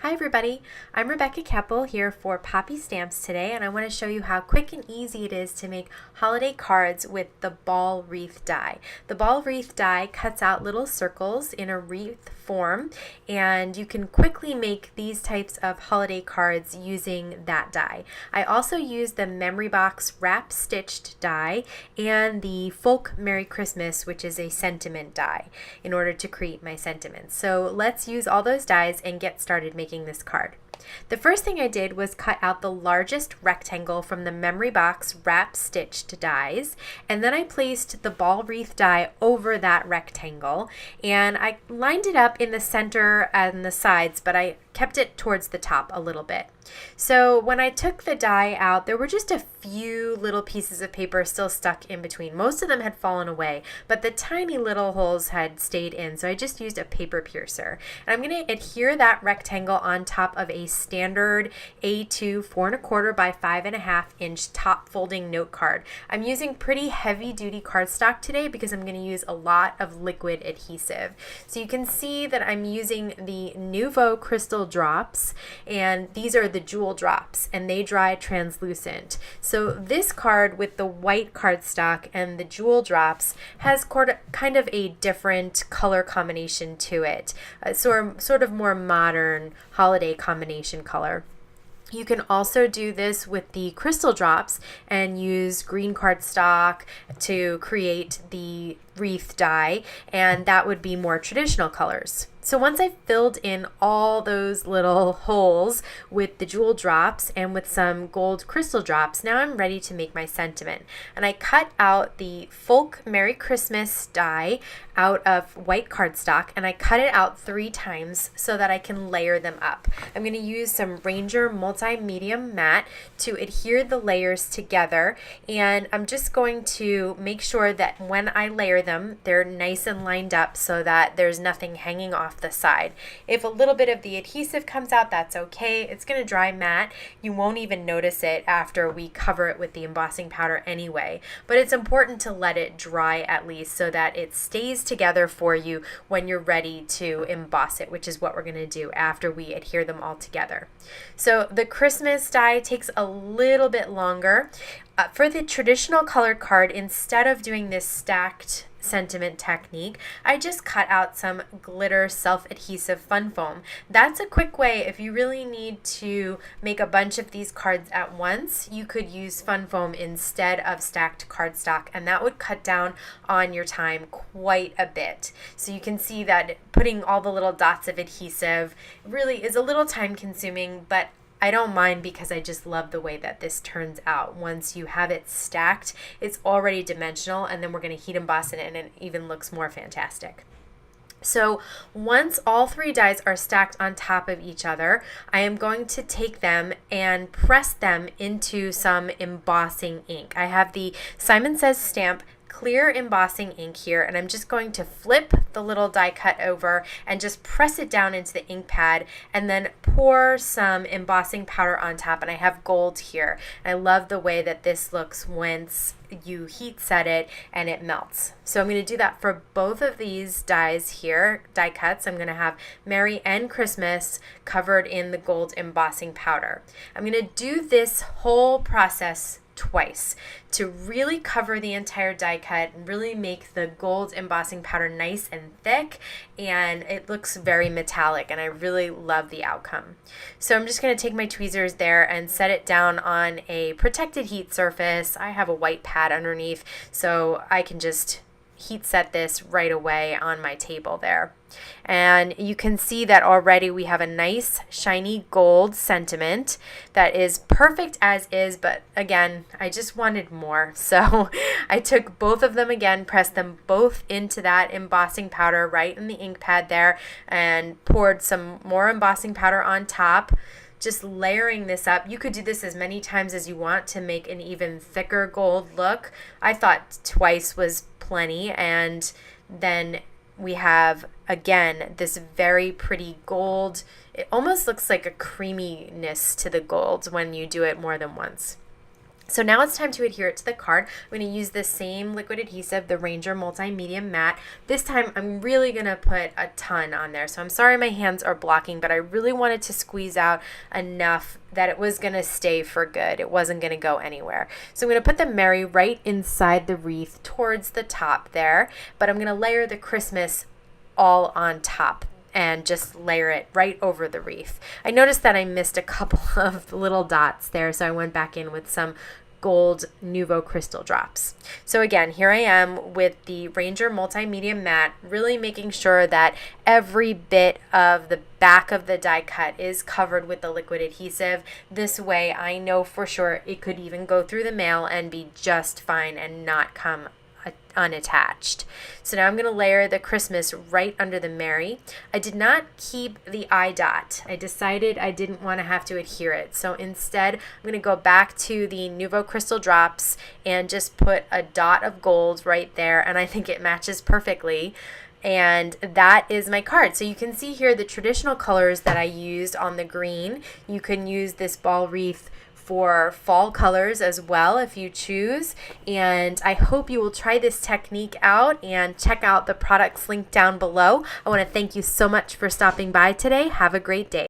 Hi everybody, I'm Rebecca Keppel here for Poppystamps today, and I want to show you how quick and easy it is to make holiday cards with the ball wreath die. The ball wreath die cuts out little circles in a wreath form, and you can quickly make these types of holiday cards using that die. I also use the Memory Box wrap stitched die and the Folk Merry Christmas, which is a sentiment die, in order to create my sentiments. So let's use all those dies and get started making this card. The first thing I did was cut out the largest rectangle from the Memory Box wrap stitched dies, and then I placed the ball wreath die over that rectangle, and I lined it up in the center and the sides, but I kept it towards the top a little bit. So when I took the die out, there were just a few little pieces of paper still stuck in between. Most of them had fallen away, but the tiny little holes had stayed in, so I just used a paper piercer. And I'm going to adhere that rectangle on top of a standard A2 4¼ by 5½ inch top folding note card. I'm using pretty heavy duty cardstock today because I'm going to use a lot of liquid adhesive. So you can see that I'm using the Nuvo Crystal Drops, and these are the jewel drops, and they dry translucent. So this card with the white cardstock and the jewel drops has kind of a different color combination to it, sort of more modern holiday combination color. You can also do this with the crystal drops and use green cardstock to create the wreath die, and that would be more traditional colors. So once I've filled in all those little holes with the jewel drops and with some gold crystal drops, now I'm ready to make my sentiment. And I cut out the Folk Merry Christmas die out of white cardstock, and I cut it out 3 times so that I can layer them up. I'm going to use some Ranger Multi-Medium Matte to adhere the layers together, and I'm just going to make sure that when I layer them, they're nice and lined up so that there's nothing hanging off the side. If a little bit of the adhesive comes out, that's okay. It's going to dry matte. You won't even notice it after we cover it with the embossing powder anyway, but it's important to let it dry at least so that it stays together for you when you're ready to emboss it, which is what we're going to do after we adhere them all together. So the Christmas die takes a little bit longer. For the traditional colored card, instead of doing this stacked sentiment technique, I just cut out some glitter self-adhesive fun foam. That's a quick way if you really need to make a bunch of these cards at once. You could use fun foam instead of stacked cardstock, and that would cut down on your time quite a bit. So you can see that putting all the little dots of adhesive really is a little time consuming, but I don't mind because I just love the way that this turns out. Once you have it stacked, it's already dimensional, and then we're going to heat emboss it and it even looks more fantastic. So once all 3 dies are stacked on top of each other, I am going to take them and press them into some embossing ink. I have the Simon Says Stamp clear embossing ink here, and I'm just going to flip the little die cut over and just press it down into the ink pad and then pour some embossing powder on top, and I have gold here. I love the way that this looks once you heat set it and it melts. So I'm going to do that for both of these dies here, die cuts. I'm going to have Merry and Christmas covered in the gold embossing powder. I'm going to do this whole process twice to really cover the entire die cut and really make the gold embossing powder nice and thick, and it looks very metallic, and I really love the outcome. So I'm just going to take my tweezers there and set it down on a protected heat surface. I have a white pad underneath, so I can just heat set this right away on my table there. And you can see that already we have a nice shiny gold sentiment that is perfect as is, but again, I just wanted more. So I took both of them again, pressed them both into that embossing powder right in the ink pad there, and poured some more embossing powder on top, just layering this up. You could do this as many times as you want to make an even thicker gold look. I thought twice was plenty, and then we have again this very pretty gold. It almost looks like a creaminess to the gold when you do it more than once. So now it's time to adhere it to the card. I'm going to use the same liquid adhesive, the Ranger Multi-Medium Matte. This time I'm really going to put a ton on there. So I'm sorry my hands are blocking, but I really wanted to squeeze out enough that it was going to stay for good. It wasn't going to go anywhere. So I'm going to put the Mary right inside the wreath towards the top there, but I'm going to layer the Christmas all on top and just layer it right over the wreath. I noticed that I missed a couple of little dots there, so I went back in with some gold Nuvo crystal drops. So again, here I am with the Ranger Multi-Medium Matte, really making sure that every bit of the back of the die cut is covered with the liquid adhesive. This way I know for sure it could even go through the mail and be just fine and not come unattached. So now I'm going to layer the Christmas right under the Mary. I did not keep the eye dot. I decided I didn't want to have to adhere it. So instead, I'm going to go back to the Nuvo Crystal Drops and just put a dot of gold right there, and I think it matches perfectly. And that is my card. So you can see here the traditional colors that I used on the green. You can use this ball wreath for fall colors as well if you choose, and I hope you will try this technique out and check out the products linked down below. I want to thank you so much for stopping by today. Have a great day.